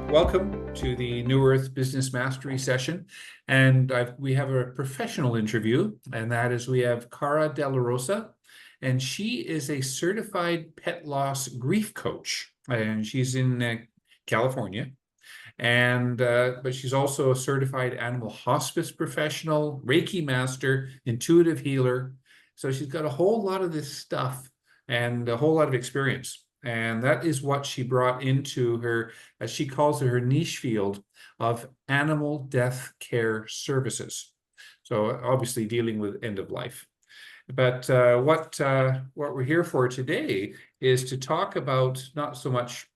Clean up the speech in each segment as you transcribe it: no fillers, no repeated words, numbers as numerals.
Welcome to the New Earth Business Mastery session. And we have a professional interview, and that is we have Cara DeLaRosa, and she is a certified pet loss grief coach, and she's in California. And but she's also a certified animal hospice professional, Reiki master, intuitive healer. So she's got a whole lot of this stuff and a whole lot of experience. And that is what she brought into her, as she calls it, her niche field of animal death care services. So obviously dealing with end of life. But what we're here for today is to talk about not so much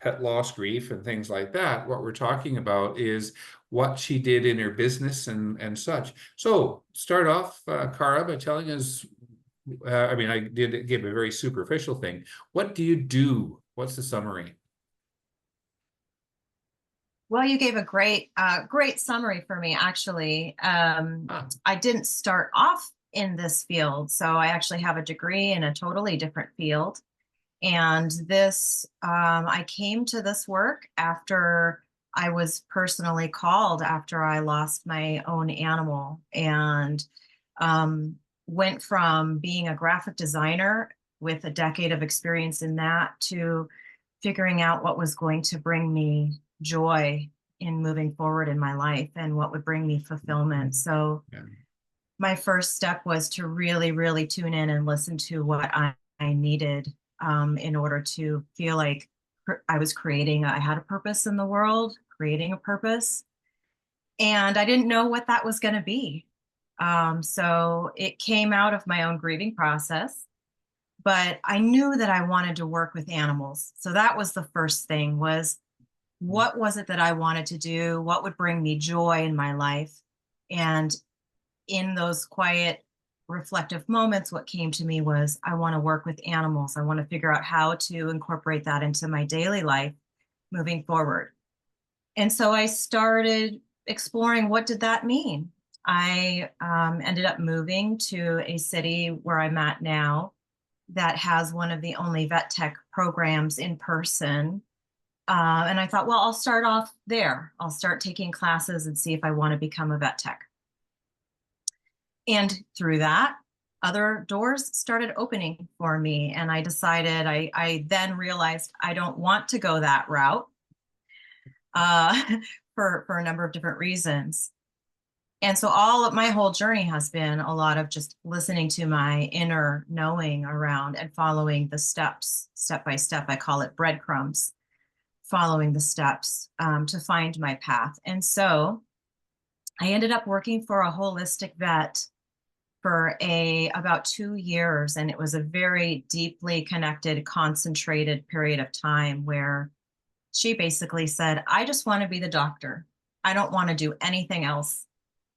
pet loss grief and things like that. What we're talking about is what she did in her business and such. So start off, Cara, by telling us, I did give a very superficial thing. What do you do? What's the summary? Well, you gave a great summary for me, actually. I didn't start off in this field, so I actually have a degree in a totally different field. And I came to this work after I was personally called after I lost my own animal, and went from being a graphic designer with a decade of experience in that to figuring out what was going to bring me joy in moving forward in my life and what would bring me fulfillment. So Yeah. my first step was to really, really tune in and listen to what I needed in order to feel like I was I had a purpose in the world, creating a purpose. And I didn't know what that was going to be. So it came out of my own grieving process, but I knew that I wanted to work with animals. So that was the first thing, was what was it that I wanted to do? What would bring me joy in my life? And in those quiet, reflective moments, what came to me was, I want to work with animals. I want to figure out how to incorporate that into my daily life moving forward. And so I started exploring, what did that mean? I ended up moving to a city where I'm at now that has one of the only vet tech programs in person. And I thought, well, I'll start off there. I'll start taking classes and see if I want to become a vet tech. And through that, other doors started opening for me. And I decided, I then realized I don't want to go that route for a number of different reasons. And so all of my whole journey has been a lot of just listening to my inner knowing around and following the steps, step by step. I call it breadcrumbs, following the steps to find my path. And so I ended up working for a holistic vet for about 2 years. And it was a very deeply connected, concentrated period of time where she basically said, I just want to be the doctor. I don't want to do anything else.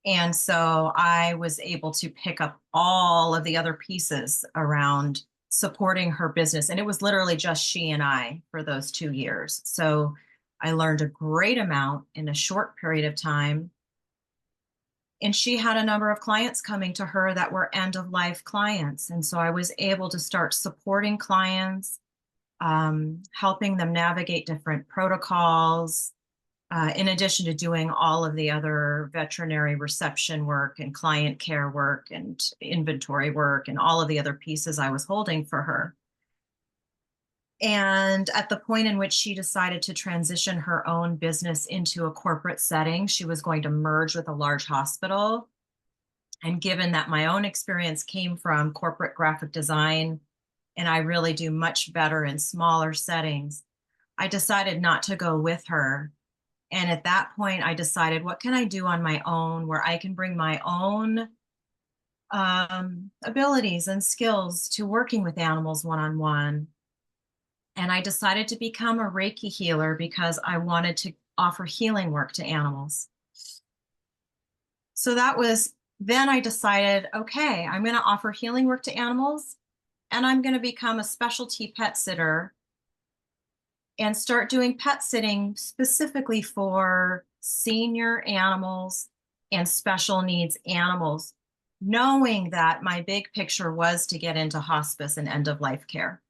And so I was able to pick up all of the other pieces around supporting her business. And it was literally just she and I for those 2 years. So I learned a great amount in a short period of time. And she had a number of clients coming to her that were end of life clients. And so I was able to start supporting clients, helping them navigate different protocols, in addition to doing all of the other veterinary reception work and client care work and inventory work and all of the other pieces I was holding for her. And at the point in which she decided to transition her own business into a corporate setting, she was going to merge with a large hospital. And given that my own experience came from corporate graphic design, and I really do much better in smaller settings, I decided not to go with her. And at that point, I decided, what can I do on my own where I can bring my own abilities and skills to working with animals one-on-one? And I decided to become a Reiki healer because I wanted to offer healing work to animals. So then I decided, okay, I'm going to offer healing work to animals, and I'm going to become a specialty pet sitter and start doing pet sitting specifically for senior animals and special needs animals, knowing that my big picture was to get into hospice and end of life care.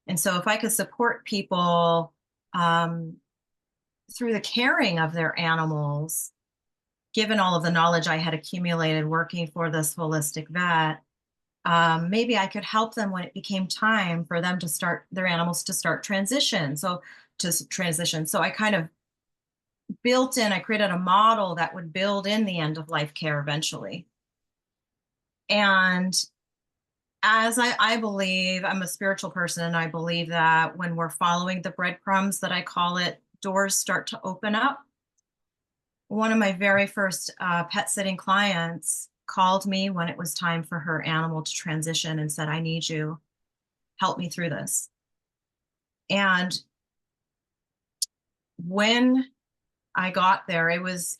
And so if I could support people through the caring of their animals, given all of the knowledge I had accumulated working for this holistic vet, maybe I could help them when it became time for them to start their animals to start transition. So to transition. So I kind of I created a model that would build in the end of life care eventually. And as I believe, I'm a spiritual person, and I believe that when we're following the breadcrumbs, that I call it, doors start to open up. One of my very first pet sitting clients called me when it was time for her animal to transition and said, I need you, help me through this. And when I got there, it was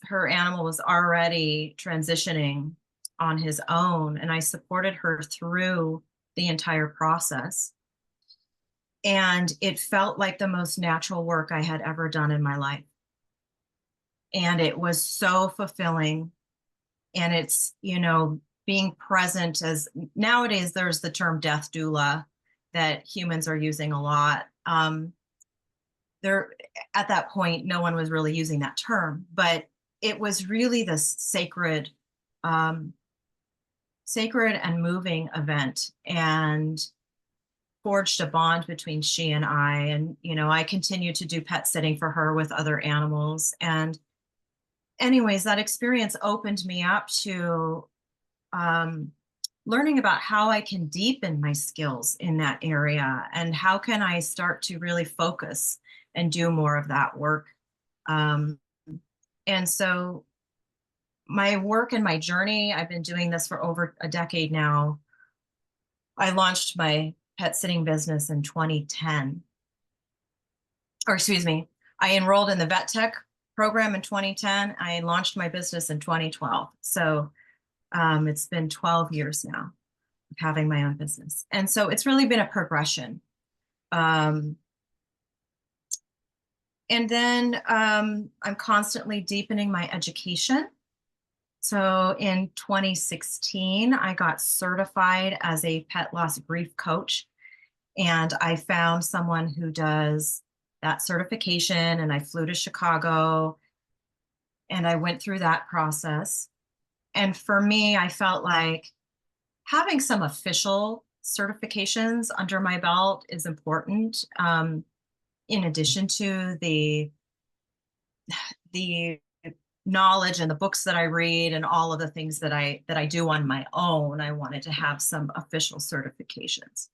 her animal was already transitioning on his own, and I supported her through the entire process. And it felt like the most natural work I had ever done in my life. And it was so fulfilling. And it's, being present, as nowadays there's the term death doula that humans are using a lot. There, at that point, no one was really using that term, but it was really this sacred and moving event, and forged a bond between she and I. And, I continued to do pet sitting for her with other animals. And anyways, that experience opened me up to learning about how I can deepen my skills in that area, and how can I start to really focus and do more of that work. And so my work and my journey, I've been doing this for over a decade now. I launched my pet sitting business in 2010. Or excuse me, I enrolled in the vet tech program in 2010. I launched my business in 2012. So it's been 12 years now of having my own business. And so it's really been a progression. And then I'm constantly deepening my education. So in 2016, I got certified as a pet loss grief coach. And I found someone who does that certification, and I flew to Chicago and I went through that process. And for me, I felt like having some official certifications under my belt is important. In addition to the knowledge and the books that I read and all of the things that I do on my own, I wanted to have some official certifications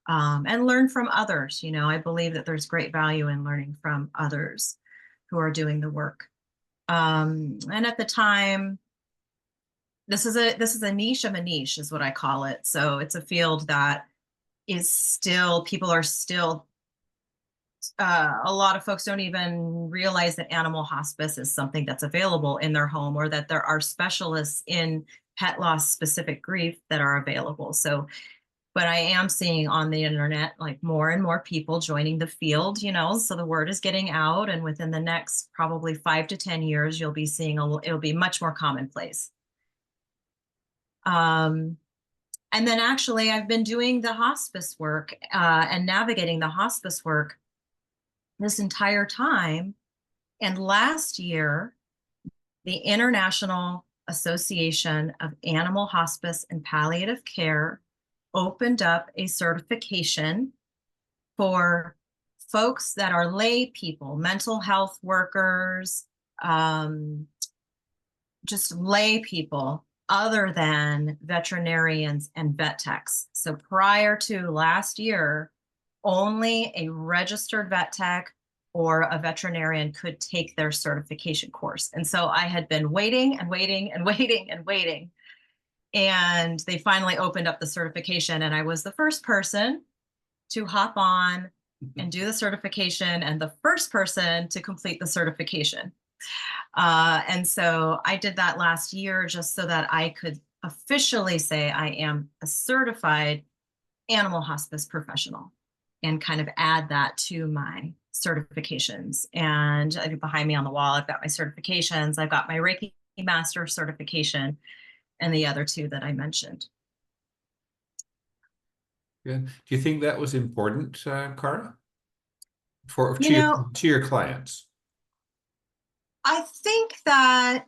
and learn from others. I believe that there's great value in learning from others who are doing the work. And at the time, this is a niche of a niche, is what I call it. So it's a field that is still, people are still, a lot of folks don't even realize that animal hospice is something that's available in their home, or that there are specialists in pet loss specific grief that are available. So, but I am seeing on the internet, like, more and more people joining the field, so the word is getting out, and within the next probably 5 to 10 years, you'll be seeing it'll be much more commonplace. And then actually I've been doing the hospice work and navigating the hospice work this entire time. And last year, the International Association of Animal Hospice and Palliative Care opened up a certification for folks that are lay people, mental health workers, just lay people other than veterinarians and vet techs. So prior to last year, only a registered vet tech or a veterinarian could take their certification course. And so I had been waiting and waiting and waiting and waiting. And they finally opened up the certification, and I was the first person to hop on and do the certification, and the first person to complete the certification. And so I did that last year just so that I could officially say I am a certified animal hospice professional, and kind of add that to my certifications. And I think behind me on the wall, I've got my certifications. I've got my Reiki Master certification, and the other two that I mentioned. Yeah. Do you think that was important, Cara, to your clients? I think that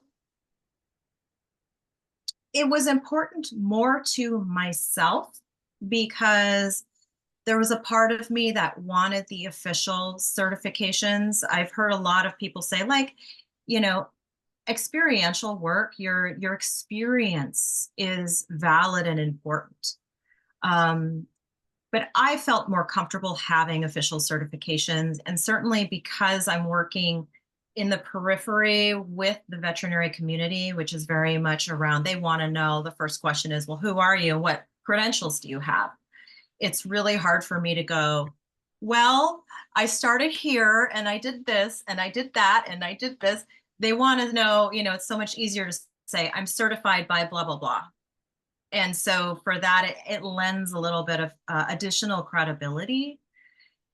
it was important more to myself because there was a part of me that wanted the official certifications. I've heard a lot of people say, like, you know, experiential work, your experience is valid and important. Um, but I felt more comfortable having official certifications. And certainly because I'm working in the periphery with the veterinary community, which is very much around, they want to know, the first question is, well, who are you? What credentials do you have? It's really hard for me to go, well, I started here and I did this and I did that and I did this. They want to know, it's so much easier to say, I'm certified by blah, blah, blah. And so for that, it lends a little bit of additional credibility.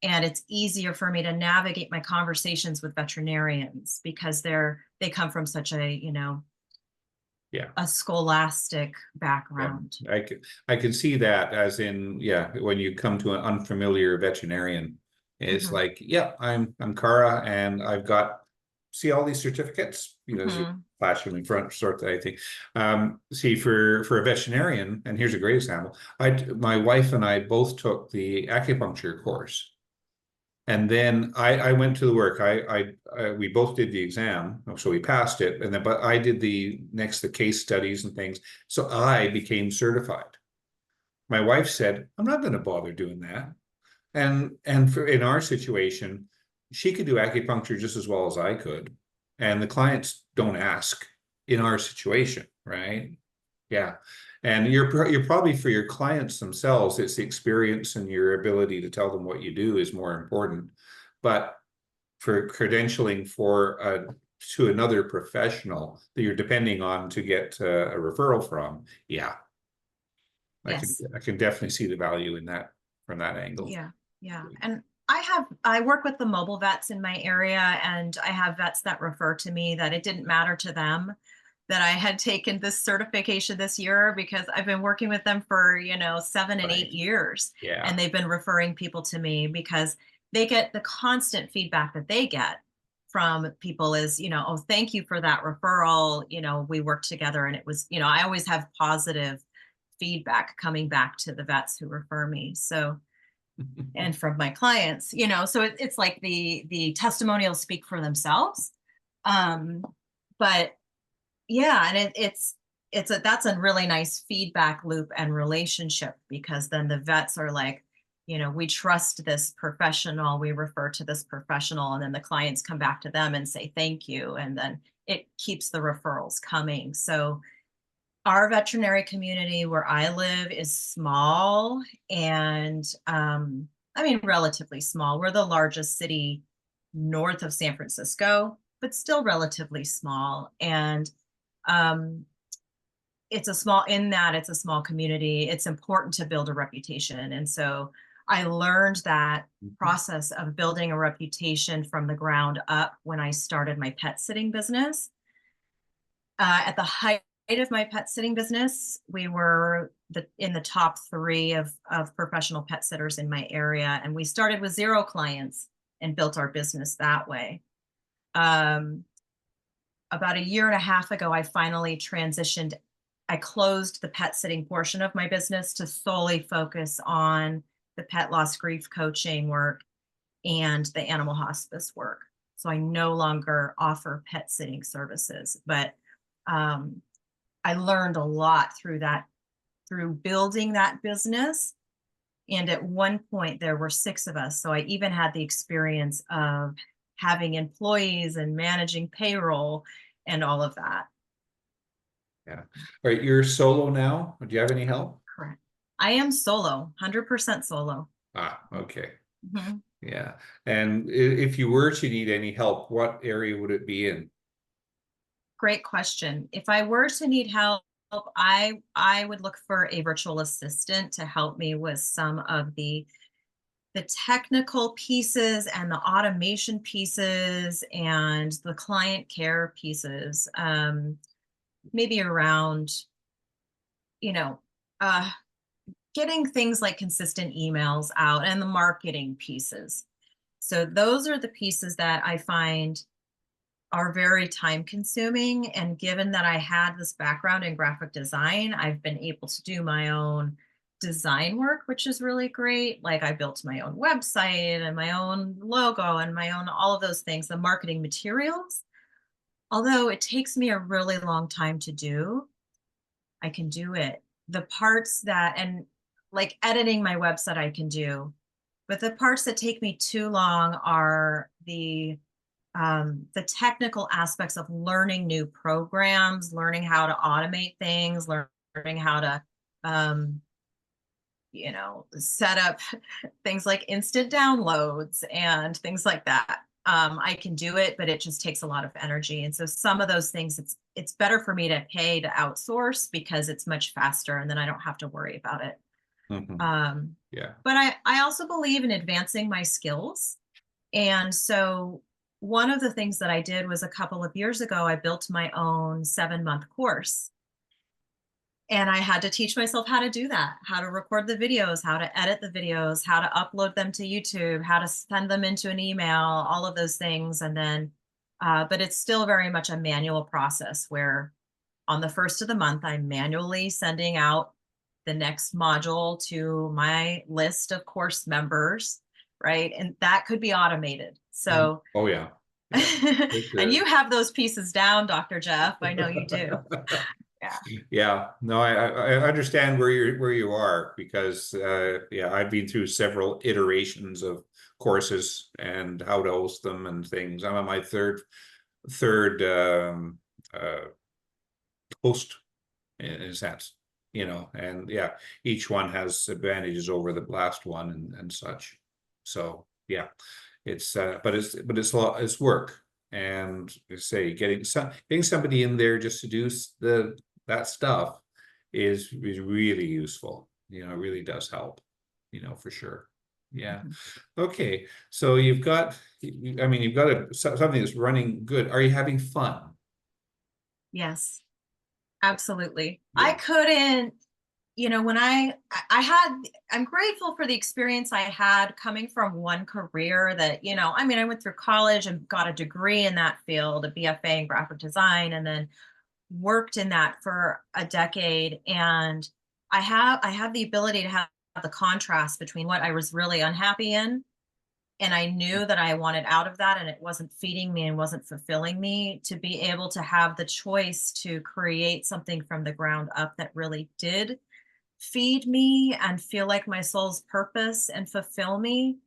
And it's easier for me to navigate my conversations with veterinarians because they come from such Yeah. a scholastic Yeah, background. I can see that, as in, yeah, when you come to an unfamiliar veterinarian, it's Mhm. like, yeah, I'm Cara and I've got, see all these certificates, as you Mhm. flash them in front, sort of, I think. See, for a veterinarian, and here's a great example. My wife and I both took the acupuncture course. And then I went to the work. We both did the exam, so we passed it. And then, but I did the case studies and things. So I became certified. My wife said, "I'm not going to bother doing that." And in our situation, she could do acupuncture just as well as I could, and the clients don't ask in our situation, right? Yeah. And you're probably, for your clients themselves, it's the experience and your ability to tell them what you do is more important. But for credentialing to another professional that you're depending on to get a referral from, yeah, Yes. I can definitely see the value in that from that angle. Yeah. Yeah. And I work with the mobile vets in my area, and I have vets that refer to me that it didn't matter to them that I had taken this certification this year because I've been working with them for, 7 and 8 Right. years. Yeah. And they've been referring people to me because they get the constant feedback that they get from people is, oh, thank you for that referral. We worked together and it was, I always have positive feedback coming back to the vets who refer me. So, and from my clients, so it's like the testimonials speak for themselves. Um, but yeah, and that's a really nice feedback loop and relationship because then the vets are like, we trust this professional, we refer to this professional, and then the clients come back to them and say thank you, and then it keeps the referrals coming. So our veterinary community where I live is small and I mean relatively small. We're the largest city north of San Francisco, but still relatively small. And um, it's a small community. It's important to build a reputation. And so I learned that process of building a reputation from the ground up when I started my pet sitting business. At the height of my pet sitting business, we were in the top three of professional pet sitters in my area. And we started with 0 clients and built our business that way. Um, about a year and a half ago, I finally transitioned. I closed the pet sitting portion of my business to solely focus on the pet loss grief coaching work and the animal hospice work. So I no longer offer pet sitting services, but um, I learned a lot through building that business. And at one point, there were 6 of us. So I even had the experience of having employees and managing payroll and all of that. Yeah. All right, you're solo now. Do you have any help? Correct. I am solo, 100% solo. Ah, okay. Mhm. Yeah. And if you were to need any help, what area would it be in? Great question. If I were to need help, I would look for a virtual assistant to help me with some of the technical pieces and the automation pieces and the client care pieces. Maybe around, you know, uh, getting things like consistent emails out and the marketing pieces. So those are the pieces that I find are very time consuming. And given that I had this background in graphic design, I've been able to do my own design work, which is really great. Like I built my own website and my own logo and my own, all of those things, the marketing materials. Although it takes me a really long time to do, I can do it. The parts that, and like editing my website, I can do, but the parts that take me too long are the technical aspects of learning new programs, learning how to automate things, learning how to, um, set up things like instant downloads and things like that. I can do it, but it just takes a lot of energy. And so some of those things, it's better for me to pay to outsource because it's much faster and then I don't have to worry about it. Mhm. Um, Yeah. but I also believe in advancing my skills. And so one of the things that I did was a couple of years ago, I built my own 7-month course. And I had to teach myself how to do that, how to record the videos, how to edit the videos, how to upload them to YouTube, how to send them into an email, all of those things. And then, but it's still very much a manual process where on the first of the month, I'm manually sending out the next module to my list of course members, right? And that could be automated. So, Oh, yeah. Yeah. For and sure. you have those pieces down, Dr. Jeff. I know you do. Yeah. Yeah, no, I understand where you are because yeah, I've been through several iterations of courses and how to host them and things. I'm on my third host in a sense, and yeah, each one has advantages over the last one and such. So yeah, it's but it's a lot, it's work. And say getting somebody in there just to do that stuff is really useful. It really does help, for sure. Yeah. Mhm. Okay. So I mean, you've got something that's running good. Are you having fun? Yes. Absolutely. I Yeah. couldn't, when I'm grateful for the experience I had coming from one career that, I mean, I went through college and got a degree in that field, a BFA in graphic design, and then worked in that for a decade. And I have the ability to have the contrast between what I was really unhappy in and I knew that I wanted out of that and it wasn't feeding me and wasn't fulfilling me, to be able to have the choice to create something from the ground up that really did feed me and feel like my soul's purpose and fulfill me.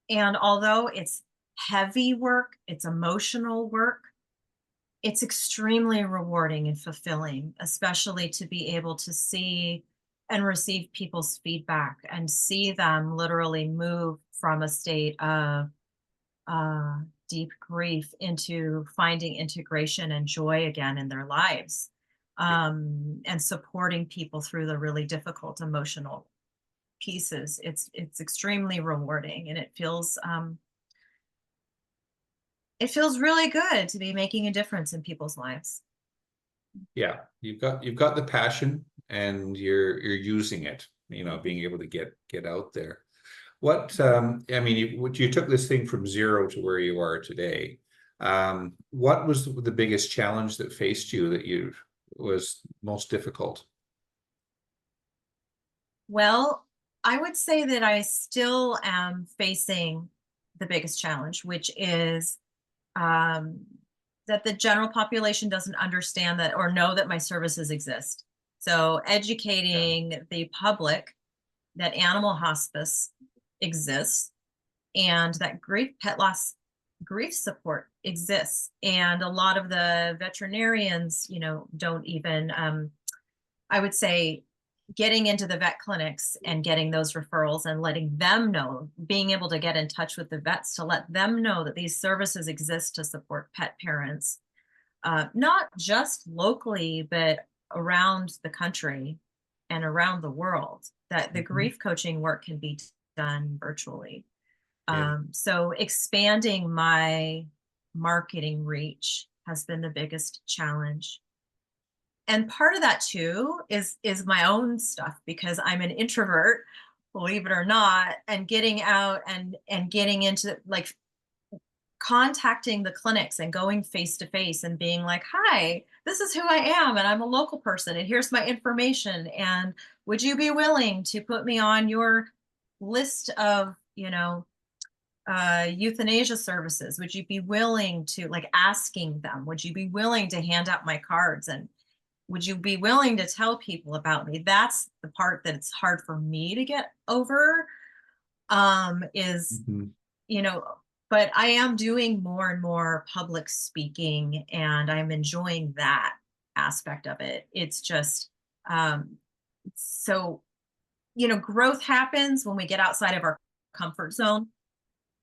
And although it's heavy work, it's emotional work, it's extremely rewarding and fulfilling, especially to be able to see and receive people's feedback and see them literally move from a state of uh, deep grief into finding integration and joy again in their lives, and supporting people through the really difficult emotional pieces. It's extremely rewarding, and it feels really good to be making a difference in people's lives. Yeah, you've got the passion and you're using it, being able to get out there. I mean, you took this thing from zero to where you are today. What was the biggest challenge that faced you that you was most difficult? Well, I would say that I still am facing the biggest challenge, which is um, that the general population doesn't understand that or know that my services exist. So Yeah, educating the public that animal hospice exists and that pet loss grief support exists. And a lot of the veterinarians, don't even, I would say, getting into the vet clinics and getting those referrals and letting them know, being able to get in touch with the vets to let them know that these services exist to support pet parents, not just locally, but around the country and around the world, that the mhm, grief coaching work can be done virtually. yeah, So expanding my marketing reach has been the biggest challenge. And part of that too is my own stuff because I'm an introvert, believe it or not, and getting out and getting into like contacting the clinics and going face to face and being like, hi, this is who I am, and I'm a local person, and here's my information. And would you be willing to put me on your list of, euthanasia services? Would you be willing to, like, asking them, would you be willing to hand out my cards? And would you be willing to tell people about me? That's the part that it's hard for me to get over, is, Mhm. you know, but I am doing more and more public speaking, and I'm enjoying that aspect of it. It's just, um, so, growth happens when we get outside of our comfort zone.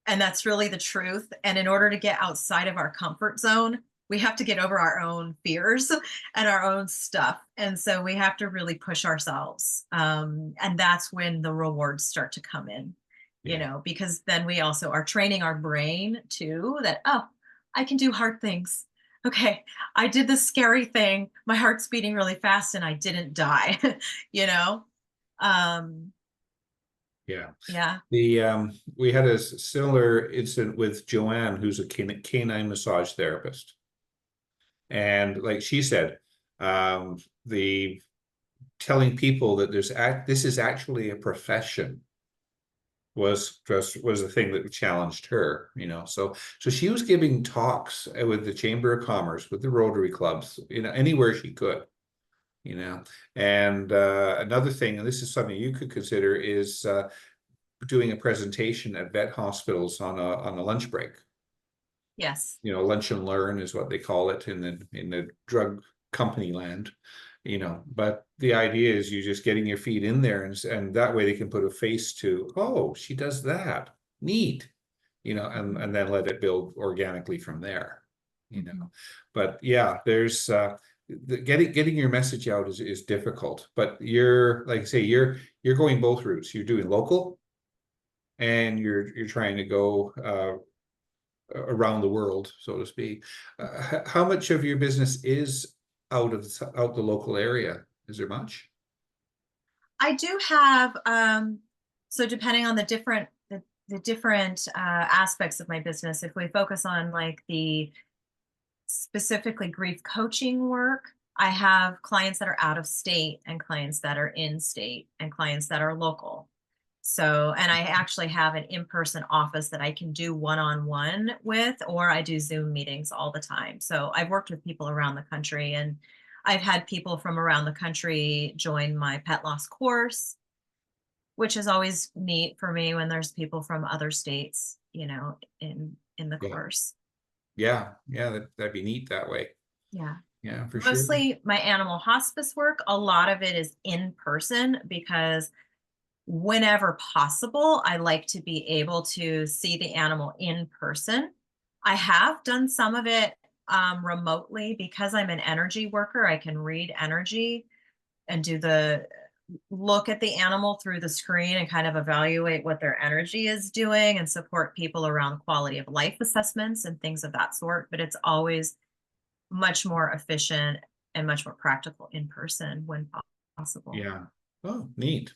And that's really the truth. And in order to get outside of our comfort zone, we have to get over our own fears and our own stuff. And so we have to really push ourselves. And that's when the rewards start to come in, Yeah. because then we also are training our brain too that, oh, I can do hard things. Okay, I did this scary thing. My heart's beating really fast and I didn't die, you know? Um, Yeah. yeah. We had a similar incident with Joanne, who's a canine massage therapist. And like she said, the telling people that this is actually a profession was the thing that challenged her, so she was giving talks with the Chamber of Commerce, with the Rotary clubs, anywhere she could, and another thing, and this is something you could consider, is doing a presentation at vet hospitals on a lunch break. Yes. Lunch and learn is what they call it in the drug company land. But the idea is you just getting your feet in there, and that way they can put a face to, oh, she does that, neat, and then let it build organically from there. But yeah, there's getting your message out is difficult, but you're, like I say, you're going both routes. You're doing local, and you're trying to go around the world, so to speak. How much of your business is out the local area? Is there much? I do have, so depending on the different aspects of my business, if we focus on like the specifically grief coaching work, I have clients that are out of state and clients that are in state and clients that are local. So, and I actually have an in-person office that I can do one-on-one with, or I do Zoom meetings all the time. So I've worked with people around the country, and I've had people from around the country join my pet loss course, which is always neat for me when there's people from other states, in the Yeah, course. yeah, that'd be neat that way. Yeah. Yeah, for sure. Mostly my animal hospice work, a lot of it is in person because whenever possible, I like to be able to see the animal in person. I have done some of it remotely because I'm an energy worker. I can read energy and look at the animal through the screen and kind of evaluate what their energy is doing and support people around quality of life assessments and things of that sort. But it's always much more efficient and much more practical in person when possible. Yeah. Oh, neat.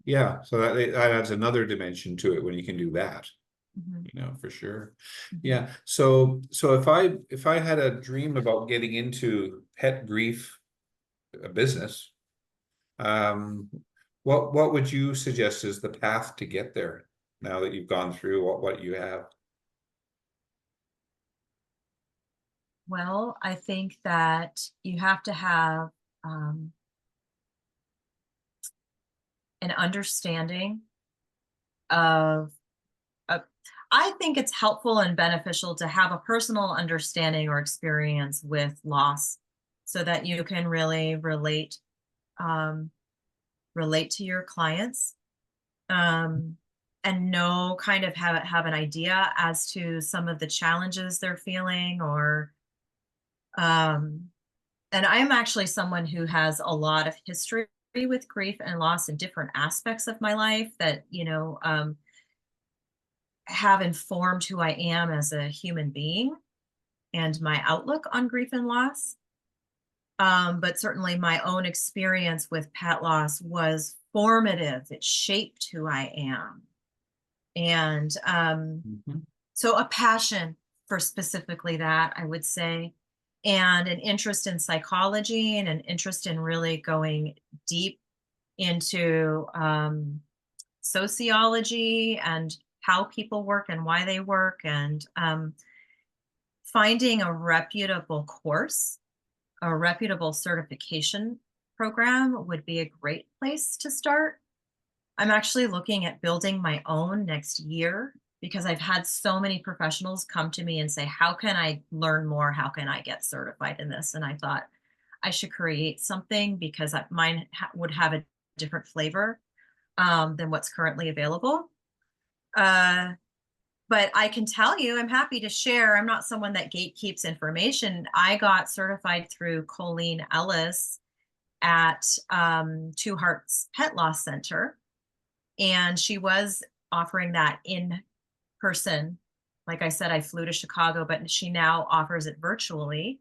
Yeah, so that adds another dimension to it when you can do that, Mhm, for sure. mhm. Yeah. So if I had a dream about getting into pet grief business, um, what would you suggest is the path to get there, now that you've gone through what you have? Well, I think that you have to have um, an understanding of. Uh, I think it's helpful and beneficial to have a personal understanding or experience with loss, so that you can really um, relate to your clients, um, and know, kind of have an idea as to some of the challenges they're feeling, or um, and I'm actually someone who has a lot of history with grief and loss in different aspects of my life that, have informed who I am as a human being and my outlook on grief and loss. But certainly my own experience with pet loss was formative. It shaped who I am. And Mhm. So a passion for specifically that, I would say, and an interest in psychology and an interest in really going deep into sociology and how people work and why they work, and finding a reputable course, a reputable certification program would be a great place to start. I'm actually looking at building my own next year because I've had so many professionals come to me and say, how can I learn more? How can I get certified in this? And I thought I should create something because mine would have a different flavor than what's currently available. But I can tell you, I'm happy to share. I'm not someone that gatekeeps information. I got certified through Colleen Ellis at Two Hearts Pet Loss Center. And she was offering that in person. Like I said, I flew to Chicago, but she now offers it virtually.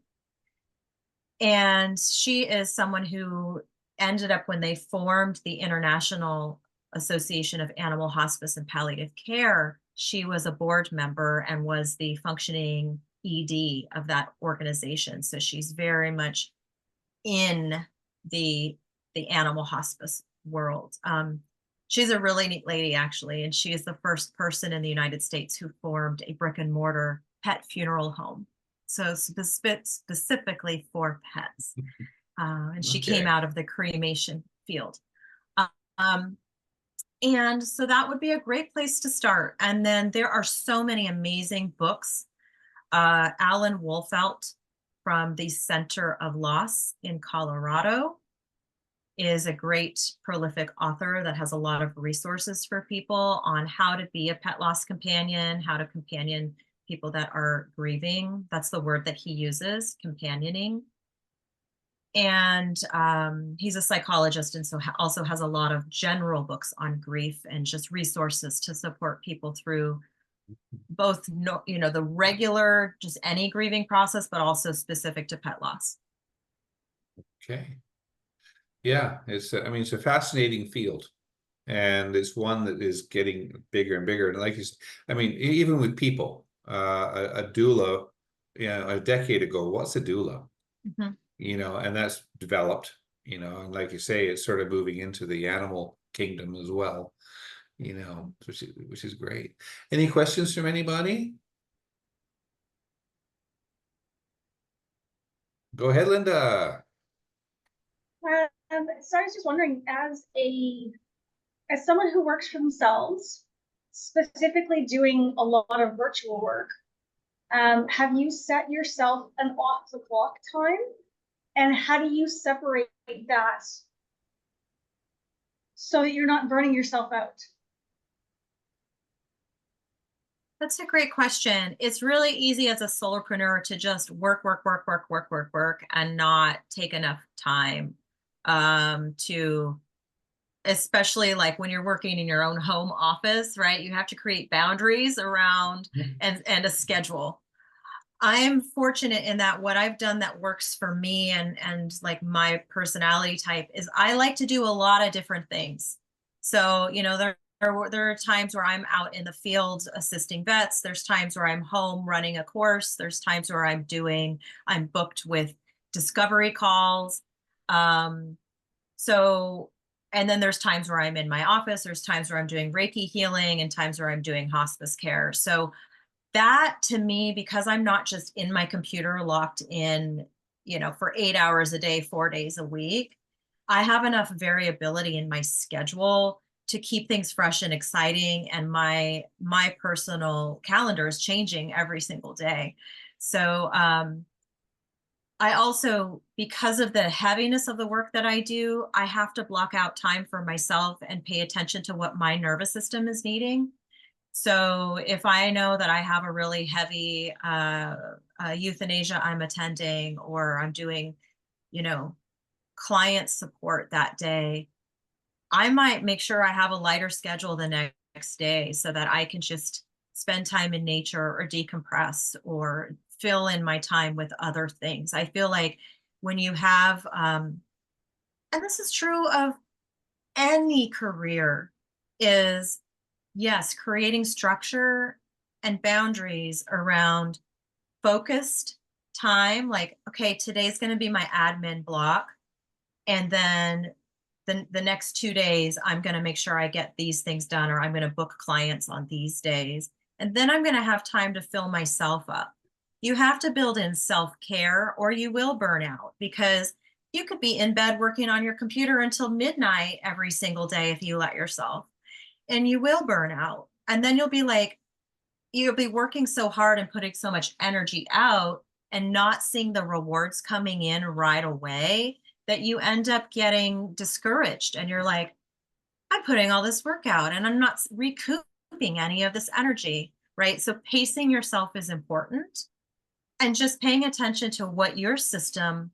And she is someone who ended up, when they formed the International Association of Animal Hospice and Palliative Care, she was a board member and was the functioning ED of that organization. So she's very much in the animal hospice world. She's a really neat lady, actually, and she is the first person in the United States who formed a brick and mortar pet funeral home. So specifically for pets. And she came out of the cremation field. Um, and so that would be a great place to start. And then there are so many amazing books. Alan Wolfelt from the Center of Loss in Colorado is a great prolific author that has a lot of resources for people on how to be a pet loss companion, how to companion people that are grieving. That's the word that he uses, companioning. And he's a psychologist, and so also has a lot of general books on grief and just resources to support people through both, the regular, just any grieving process, but also specific to pet loss. Okay. Yeah, it's a fascinating field, and it's one that is getting bigger and bigger. And like you said, even with people, a doula, a decade ago, what's a doula? Mhm. And that's developed, and like you say, it's sort of moving into the animal kingdom as well, which is great. Any questions from anybody? Go ahead, Linda. So I was just wondering, as someone who works for themselves, specifically doing a lot of virtual work, have you set yourself an off the clock time? And how do you separate that so that you're not burning yourself out? That's a great question. It's really easy as a solopreneur to just work, and not take enough time to, especially like when you're working in your own home office, right? You have to create boundaries around and a schedule. I'm fortunate in that what I've done that works for me and like my personality type is I like to do a lot of different things. So, there are times where I'm out in the field assisting vets. There's times where I'm home running a course. There's times where I'm booked with discovery calls. So, and then there's times where I'm in my office. There's times where I'm doing Reiki healing and times where I'm doing hospice care. So that to me, because I'm not just in my computer locked in, for 8 hours a day, 4 days a week, I have enough variability in my schedule to keep things fresh and exciting. And my personal calendar is changing every single day. So I also, because of the heaviness of the work that I do, I have to block out time for myself and pay attention to what my nervous system is needing. So if I know that I have a really heavy euthanasia I'm attending, or I'm doing, client support that day, I might make sure I have a lighter schedule the next day so that I can just spend time in nature or decompress or fill in my time with other things. I feel like when you have, and this is true of any career, is yes, creating structure and boundaries around focused time. Like, okay, today's going to be my admin block. And then the next 2 days, I'm going to make sure I get these things done, or I'm going to book clients on these days. And then I'm going to have time to fill myself up. You have to build in self-care or you will burn out, because you could be in bed working on your computer until midnight every single day if you let yourself, and you will burn out. And then you'll be working so hard and putting so much energy out and not seeing the rewards coming in right away that you end up getting discouraged. And you're like, I'm putting all this work out and I'm not recouping any of this energy, right? So pacing yourself is important, and just paying attention to what your system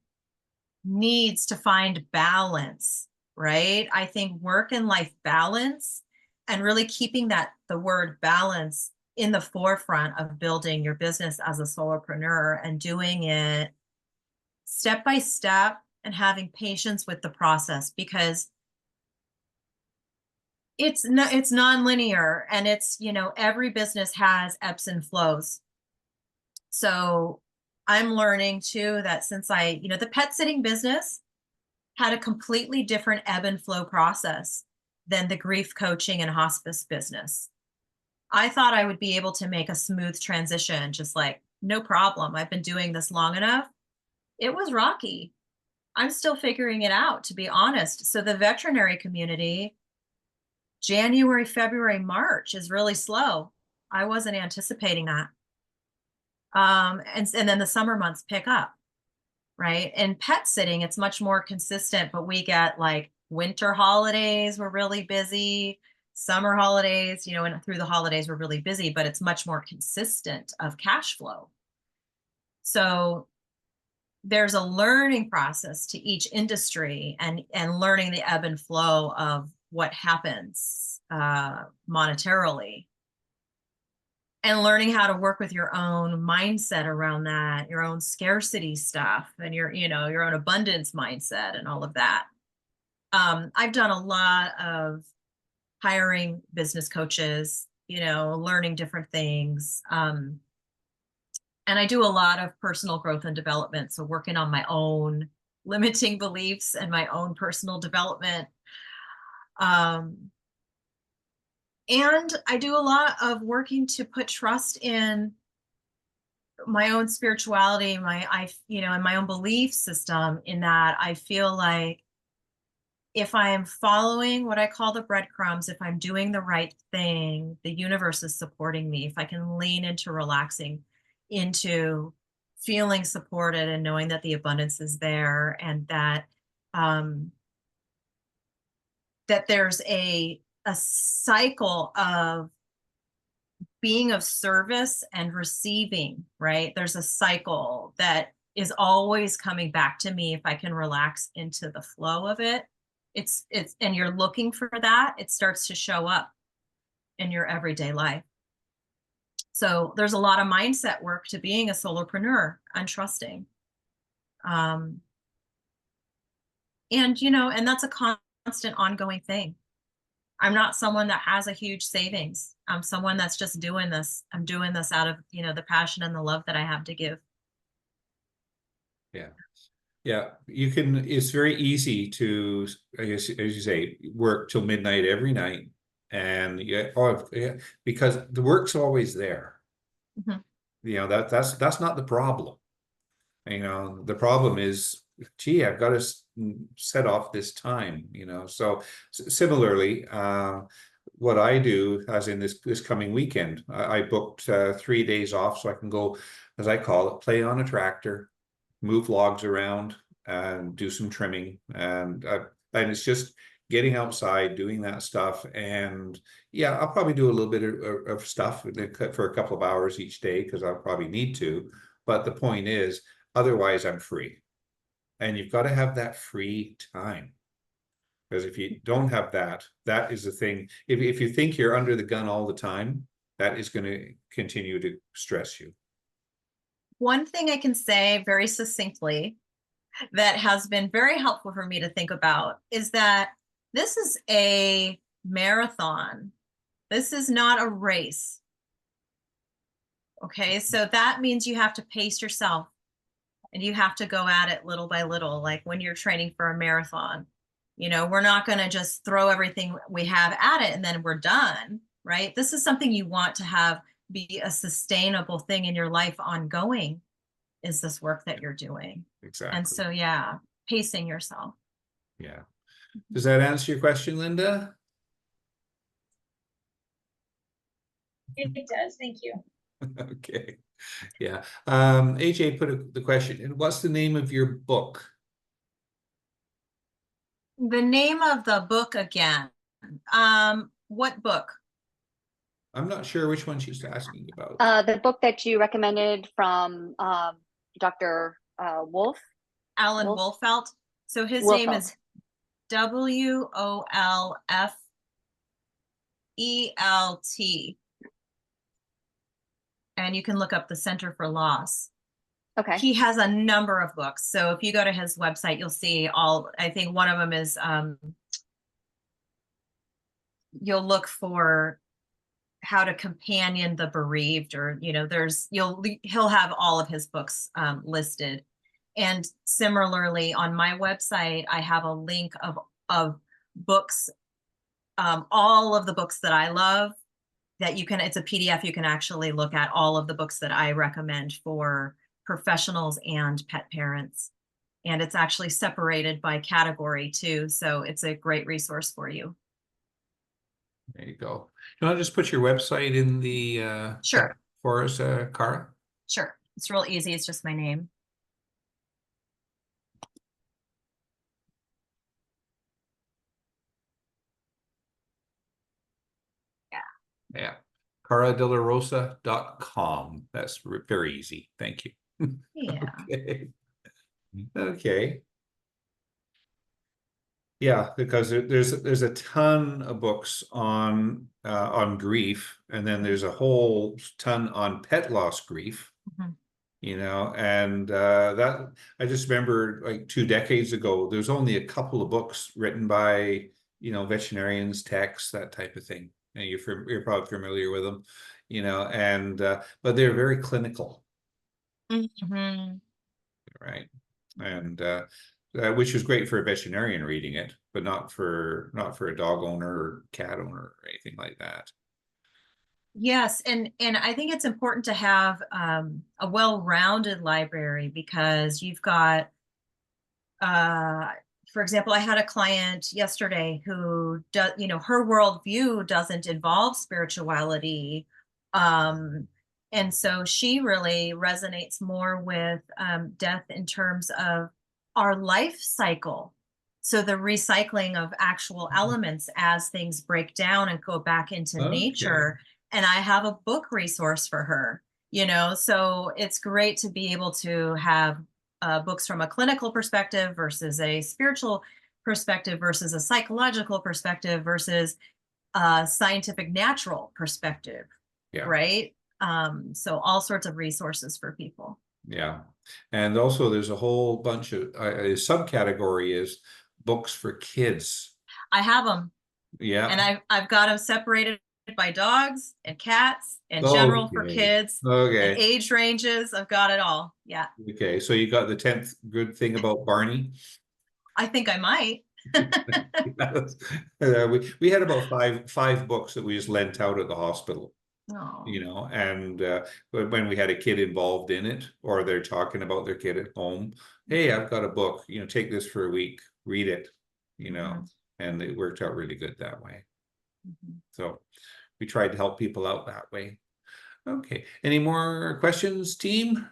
needs to find balance, right? I think work and life balance, and really keeping the word balance in the forefront of building your business as a solopreneur, and doing it step by step and having patience with the process, because it's non-linear, and every business has ebbs and flows. So I'm learning too that since the pet sitting business had a completely different ebb and flow process than the grief coaching and hospice business. I thought I would be able to make a smooth transition, just like, no problem. I've been doing this long enough. It was rocky. I'm still figuring it out, to be honest. So the veterinary community, January, February, March is really slow. I wasn't anticipating that. And then the summer months pick up, right? In pet sitting, it's much more consistent, but we get like winter holidays, we're really busy. Summer holidays, and through the holidays, we're really busy, but it's much more consistent of cash flow. So there's a learning process to each industry, and learning the ebb and flow of what happens monetarily, and learning how to work with your own mindset around that, your own scarcity stuff, and your own abundance mindset and all of that. I've done a lot of hiring business coaches, learning different things. And I do a lot of personal growth and development. So working on my own limiting beliefs and my own personal development. And I do a lot of working to put trust in my own spirituality, and my own belief system, in that I feel like if I am following what I call the breadcrumbs, if I'm doing the right thing, the universe is supporting me. If I can lean into relaxing, into feeling supported and knowing that the abundance is there, and that that there's a cycle of being of service and receiving, right? There's a cycle that is always coming back to me if I can relax into the flow of it. It's and you're looking for that, it starts to show up in your everyday life. So there's a lot of mindset work to being a solopreneur and trusting. And that's a constant ongoing thing. I'm not someone that has a huge savings. I'm someone that's just doing this. I'm doing this out of, the passion and the love that I have to give. Yeah. Yeah, it's very easy to, I guess, as you say, work till midnight every night. And because the work's always there. Mm-hmm. That's not the problem. The problem is, gee, I've got to set off this time, So similarly, what I do, as in this coming weekend, I booked 3 days off so I can go, as I call it, play on a tractor, move logs around, and do some trimming, and it's just getting outside, doing that stuff. And yeah, I'll probably do a little bit of stuff for a couple of hours each day, because I'll probably need to. But the point is, otherwise I'm free, and you've got to have that free time, because if you don't have that, that is the thing. If you think you're under the gun all the time, that is going to continue to stress you. One thing I can say very succinctly that has been very helpful for me to think about is that this is a marathon. This is not a race. Okay, so that means you have to pace yourself and you have to go at it little by little, like when you're training for a marathon. We're not going to just throw everything we have at it and then we're done, right? This is something you want to have be a sustainable thing in your life ongoing, is this work that you're doing. Exactly. And so, yeah, pacing yourself. Yeah. Does that answer your question, Linda? It does, thank you. Okay. Yeah. AJ put the question, and what's the name of your book? The name of the book again. What book? I'm not sure which one she's asking about. The book that you recommended from Dr. Wolf. Alan Wolfelt. So his name is Wolfelt. And you can look up the Center for Loss. Okay. He has a number of books. So if you go to his website, you'll see all, I think one of them is, you'll look for how to companion the bereaved, or, he'll have all of his books listed. And similarly on my website, I have a link of books, all of the books that I love, that it's a PDF. You can actually look at all of the books that I recommend for professionals and pet parents. And it's actually separated by category too. So it's a great resource for you. There you go. You want to just put your website in the Sure. for us, Cara? Sure. It's real easy. It's just my name. Yeah. CaraDeLaRosa.com. That's very easy. Thank you. Yeah. Okay. Okay. Yeah, because there's a ton of books on grief, and then there's a whole ton on pet loss grief. Mhm. And that I just remember like 2 decades ago, there's only a couple of books written by veterinarians, techs, that type of thing. And you're probably familiar with them, and but they're very clinical, Mm-hmm. right? And which is great for a veterinarian reading it, but not for a dog owner or cat owner or anything like that. Yes, and I think it's important to have a well-rounded library, because you've got, for example, I had a client yesterday who does, her worldview doesn't involve spirituality, and so she really resonates more with death in terms of our life cycle. So the recycling of actual elements as things break down and go back into nature. And I have a book resource for her, so it's great to be able to have books from a clinical perspective versus a spiritual perspective versus a psychological perspective versus a scientific natural perspective. Yeah. Right. So all sorts of resources for people. Yeah. And also there's a whole bunch of a subcategory is books for kids. I have them. Yeah. And I've got them separated by dogs and cats and general for kids. Okay. And age ranges. I've got it all. Yeah. Okay. So you got the 10th good thing about Barney? I think I might. We had about five books that we just lent out at the hospital. Oh. And when we had a kid involved in it, or they're talking about their kid at home, hey, I've got a book, take this for a week, read it, Mm-hmm. and it worked out really good that way. Mm-hmm. So we tried to help people out that way. Okay, any more questions, team?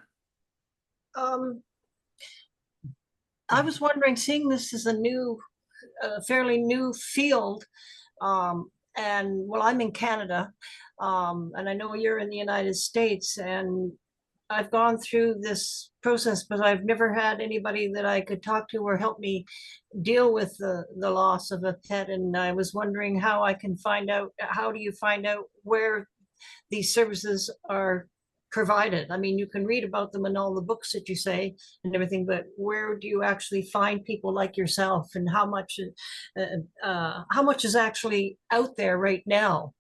I was wondering, seeing this as a fairly new field, and well, I'm in Canada, and I know you're in the United States, and I've gone through this process, but I've never had anybody that I could talk to or help me deal with the loss of a pet. And I was wondering how do you find out where these services are provided? I mean, you can read about them in all the books that you say and everything, but where do you actually find people like yourself, and how much is actually out there right now?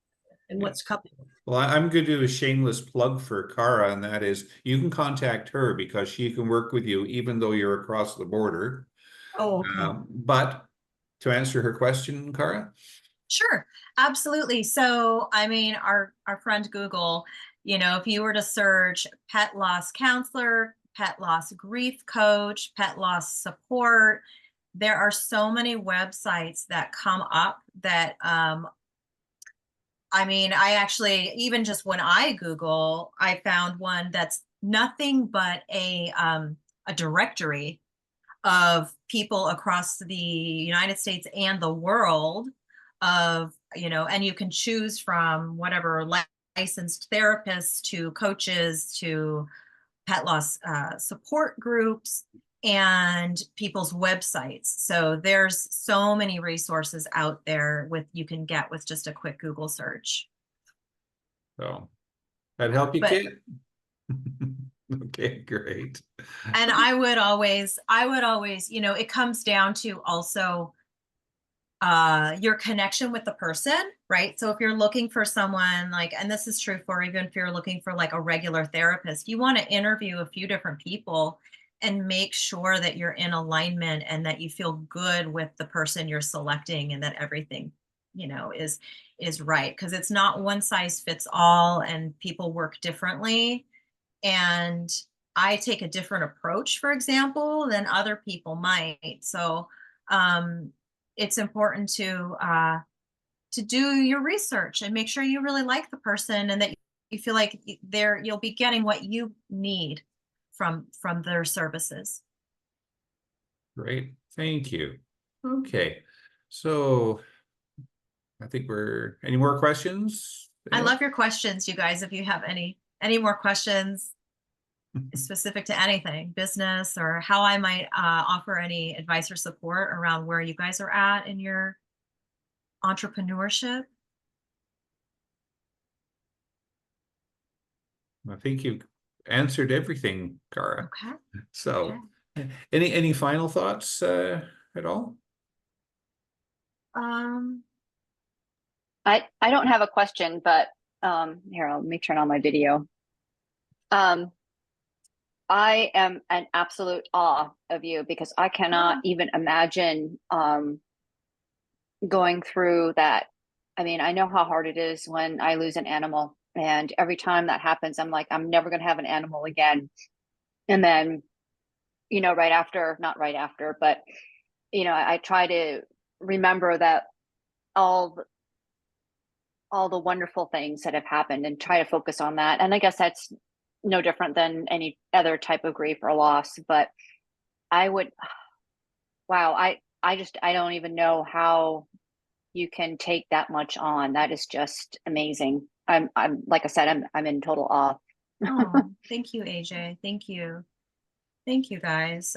and what's coming. Well, I'm going to do a shameless plug for Cara, and that is you can contact her because she can work with you even though you're across the border. Oh, okay. But to answer her question, Cara? Sure, absolutely. So, I mean, our friend Google, you know, if you were to search pet loss counselor, pet loss grief coach, pet loss support, there are so many websites that come up that I mean, I actually, even just when I Google, I found one that's nothing but a directory of people across the United States and the world of, you know, and you can choose from whatever licensed therapists to coaches to pet loss support groups and people's websites. So there's so many resources out there with you can get with just a quick Google search. So that help you, But kid? Okay, great. and I would always, you know, it comes down to also your connection with the person, right? So if you're looking for someone like, and this is true for even if you're looking for like a regular therapist, you want to interview a few different people and make sure that you're in alignment and that you feel good with the person you're selecting and that everything, you know, is right, because it's not one size fits all and people work differently. And I take a different approach, for example, than other people might. So it's important to do your research and make sure you really like the person and that you feel like you'll be getting what you need from their services. Great, thank you. Okay, so I think any more questions? I love your questions, you guys. If you have any more questions specific to anything, business, or how I might offer any advice or support around where you guys are at in your entrepreneurship. I think you've answered everything, Cara. Okay. So, any final thoughts at all? I don't have a question, but here, let me turn on my video. I am in absolute awe of you because I cannot even imagine going through that. I mean, I know how hard it is when I lose an animal, and every time that happens, I'm like, I'm never going to have an animal again. And then, you know, not right after, but, you know, I try to remember that all the wonderful things that have happened and try to focus on that. And I guess that's no different than any other type of grief or loss, but wow, I don't even know how you can take that much on. That is just amazing. I'm like I said, I'm in total awe. Oh, thank you, AJ. Thank you. Thank you, guys.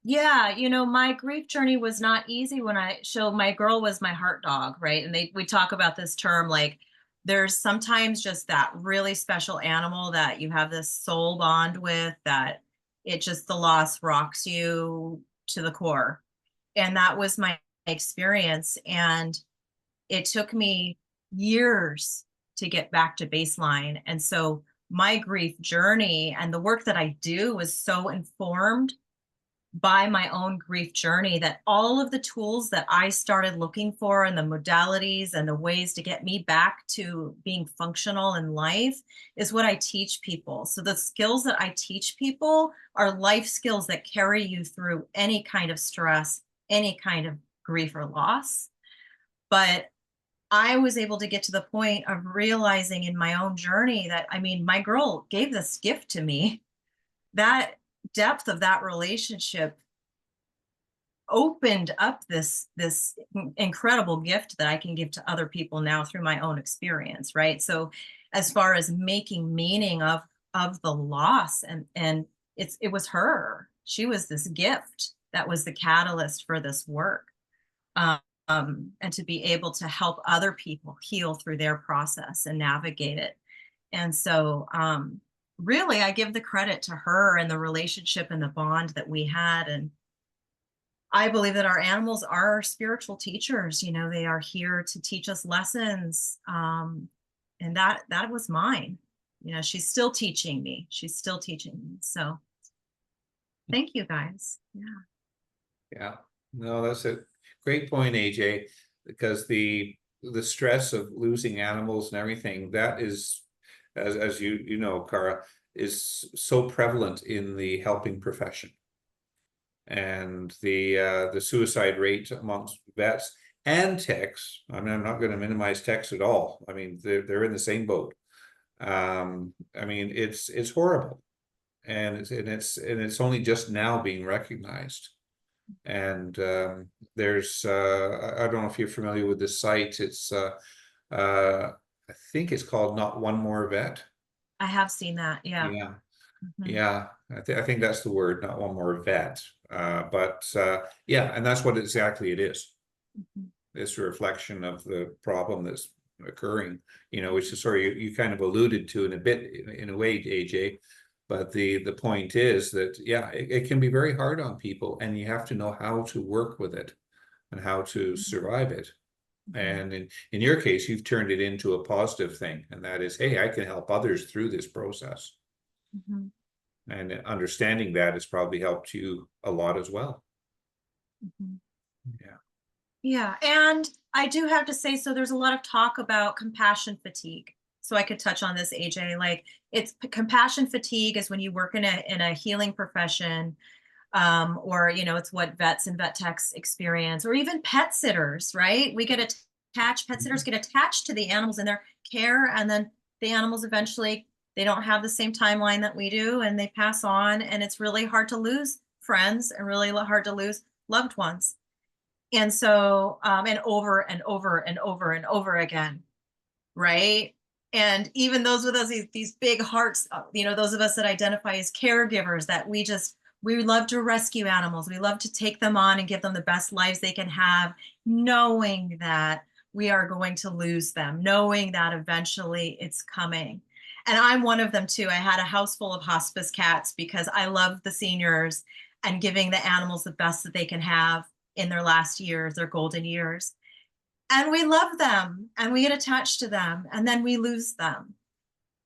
Yeah, you know, my grief journey was not easy when my girl was my heart dog, right? And we talk about this term, like there's sometimes just that really special animal that you have this soul bond with that the loss rocks you to the core. And that was my experience. And it took me years to get back to baseline. And so my grief journey and the work that I do was so informed by my own grief journey that all of the tools that I started looking for and the modalities and the ways to get me back to being functional in life is what I teach people. So the skills that I teach people are life skills that carry you through any kind of stress, any kind of grief or loss. But I was able to get to the point of realizing in my own journey that, I mean, my girl gave this gift to me. That depth of that relationship opened up this incredible gift that I can give to other people now through my own experience, right? So as far as making meaning of the loss, and it was her. She was this gift that was the catalyst for this work. And to be able to help other people heal through their process and navigate it. And so really, I give the credit to her and the relationship and the bond that we had. And I believe that our animals are our spiritual teachers. You know, they are here to teach us lessons. And that was mine. You know, she's still teaching me. She's still teaching me. So thank you guys. Yeah. Yeah, no, that's a great point, AJ, because the stress of losing animals and everything, that is, as you know, Cara, is so prevalent in the helping profession. And the suicide rate amongst vets and techs, I mean, I'm not going to minimize techs at all. I mean, they're in the same boat. I mean, it's horrible, and it's only just now being recognized. And there's I don't know if you're familiar with this site. It's I think it's called Not One More Vet. I have seen that. Yeah. Yeah. Mhm. Yeah, I think that's the word, Not One More Vet. But yeah, and that's what exactly it is. Mhm. It's a reflection of the problem that's occurring, you know, which is sort of you kind of alluded to in a bit, in a way, AJ. But the point is that, yeah, it can be very hard on people, and you have to know how to work with it and how to survive it. And in your case, you've turned it into a positive thing, and that is, hey, I can help others through this process. Mhm. And understanding that has probably helped you a lot as well. Mhm. Yeah. Yeah, and I do have to say, so there's a lot of talk about compassion fatigue. So I could touch on this, AJ. Like, it's compassion fatigue is when you work in a healing profession, or you know, it's what vets and vet techs experience, or even pet sitters, right? We get attached, pet sitters get attached to the animals in their care, and then the animals eventually, they don't have the same timeline that we do, and they pass on, and it's really hard to lose friends and really hard to lose loved ones. And so, and over and over and over and over again, right? And even those with us, these big hearts, you know, those of us that identify as caregivers, that we love to rescue animals. We love to take them on and give them the best lives they can have, knowing that we are going to lose them, knowing that eventually it's coming. And I'm one of them too. I had a house full of hospice cats because I love the seniors and giving the animals the best that they can have in their last years, their golden years. And we love them and we get attached to them, and then we lose them.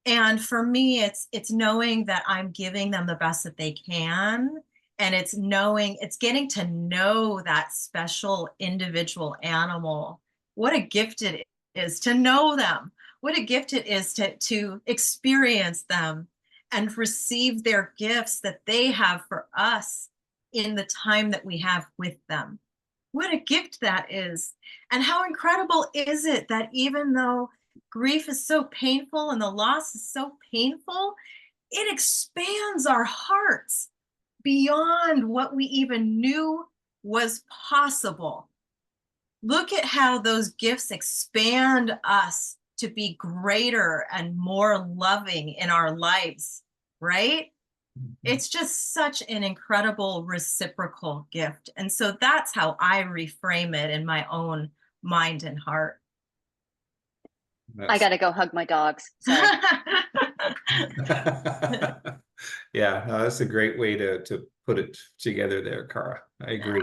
And for me, it's knowing that I'm giving them the best that they can. And it's getting to know that special individual animal. What a gift it is to know them. What a gift it is to experience them and receive their gifts that they have for us in the time that we have with them. What a gift that is. And how incredible is it that even though grief is so painful and the loss is so painful, it expands our hearts beyond what we even knew was possible. Look at how those gifts expand us to be greater and more loving in our lives, right? It's just such an incredible reciprocal gift. And so that's how I reframe it in my own mind and heart. I got to go hug my dogs. Sorry. Yeah, no, that's a great way to put it together there, Cara. I agree.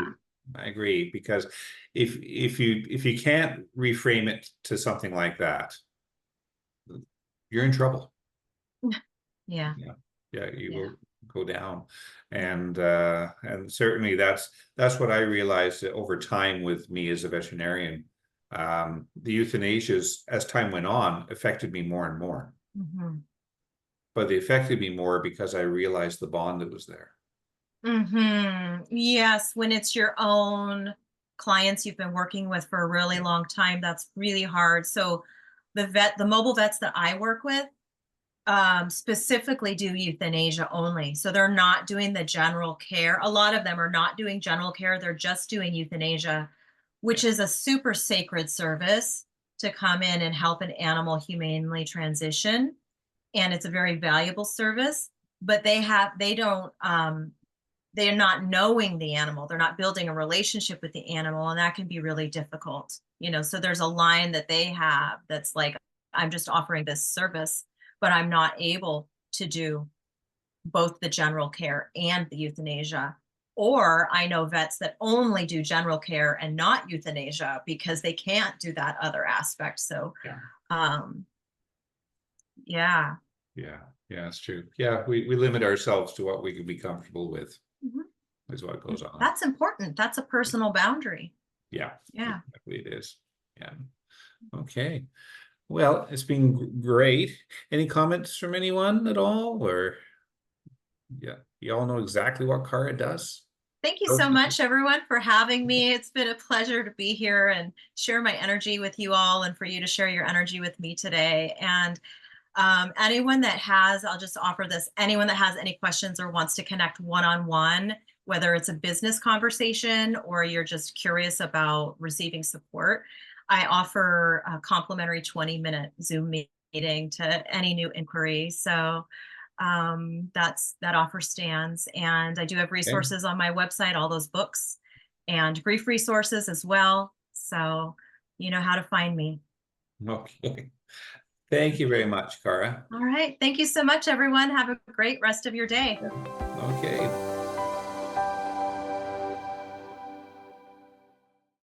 I agree, because if you can't reframe it to something like that, you're in trouble. Yeah. Yeah, you Yeah. will go down. And certainly that's what I realized over time with me as a veterinarian. The euthanasias, as time went on, affected me more and more. Mm-hmm. But they affected me more because I realized the bond that was there. Mm-hmm. Yes, when it's your own clients you've been working with for a really long time, that's really hard. So the mobile vets that I work with, specifically do euthanasia only. So they're not doing the general care. A lot of them are not doing general care. They're just doing euthanasia, which is a super sacred service to come in and help an animal humanely transition. And it's a very valuable service, but they're not knowing the animal. They're not building a relationship with the animal. And that can be really difficult. You know, so there's a line that they have that's like, I'm just offering this service, but I'm not able to do both the general care and the euthanasia. Or I know vets that only do general care and not euthanasia because they can't do that other aspect. So, Yeah. Yeah. Yeah, it's true. Yeah, we limit ourselves to what we can be comfortable with, Mhm. is what goes on. That's important. That's a personal boundary. Yeah. Yeah. Exactly, it is. Yeah. Okay. Well, it's been great. Any comments from anyone at all, or yeah, you all know exactly what Cara does? Thank you so much, everyone, for having me. It's been a pleasure to be here and share my energy with you all, and for you to share your energy with me today. And anyone that has, I'll just offer this, anyone that has any questions or wants to connect one-on-one, whether it's a business conversation or you're just curious about receiving support, I offer a complimentary 20-minute Zoom meeting to any new inquiry. So that offer stands. And I do have resources on my website, all those books and brief resources as well. So you know how to find me. Okay. Thank you very much, Cara. All right. Thank you so much, everyone. Have a great rest of your day. Okay.